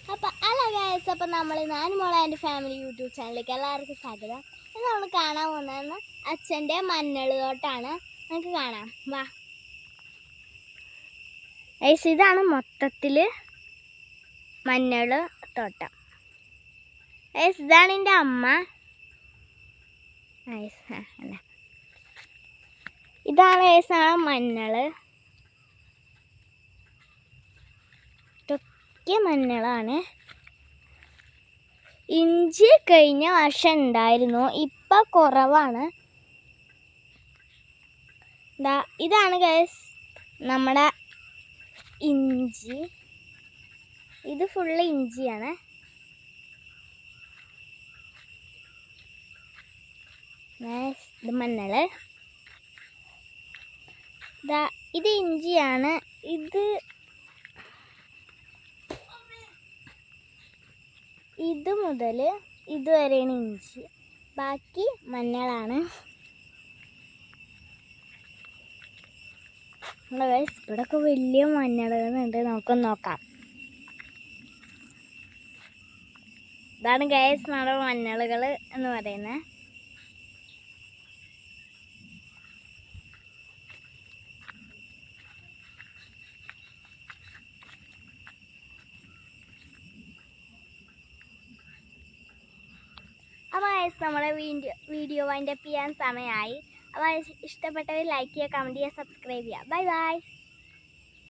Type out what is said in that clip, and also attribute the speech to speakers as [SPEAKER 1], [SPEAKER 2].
[SPEAKER 1] Hello guys, അപ്പം ഞാനും മോളെ എൻ്റെ ഫാമിലി യൂട്യൂബ് ചാനലിലേക്ക് എല്ലാവർക്കും സ്വാഗതം. ഇത് നമ്മൾ കാണാൻ പോകുന്നതെന്ന് അച്ഛൻ്റെ മഞ്ഞൾ തോട്ടാണ്. നമുക്ക് കാണാം, വാ ഗൈസ്. ഇതാണ് മൊത്തത്തിൽ മഞ്ഞൾ തോട്ടം ഗൈസ്. ഇതാണ് എൻ്റെ അമ്മ ഗൈസ്. ഇതാണ് ഗൈസ് ആ മഞ്ഞൾ. ഇതൊക്കെ മഞ്ഞളാണ്. ഇഞ്ചി കഴിഞ്ഞ വർഷം ഉണ്ടായിരുന്നു, ഇപ്പം കുറവാണ്. ഇതാണ് ഗൈസ് നമ്മുടെ ഇഞ്ചി. ഇത് ഫുള്ള് ഇഞ്ചിയാണ്. ഇത് മഞ്ഞൾ. ഇത് ഇഞ്ചിയാണ്. ഇത് മുതൽ ഇതുവരെയാണ് ഇഞ്ചി, ബാക്കി മഞ്ഞളാണ്. ഇവിടെയൊക്കെ വലിയ മഞ്ഞളുകളുണ്ട്, നമുക്കൊന്ന് നോക്കാം. ഇതാണ് ഗൈസ് നമ്മുടെ മഞ്ഞളുകൾ എന്ന് പറയുന്നത്. അപ്പോൾ ഗൈസ് നമ്മുടെ വീഡിയോ വൈൻഡപ്പ് ചെയ്യാൻ സമയമായി. അപ്പോൾ ഇഷ്ടപ്പെട്ടവർ ലൈക്ക് ചെയ്യുക, കമൻറ്റ് ചെയ്യുക, സബ്സ്ക്രൈബ് ചെയ്യുക. Bye bye.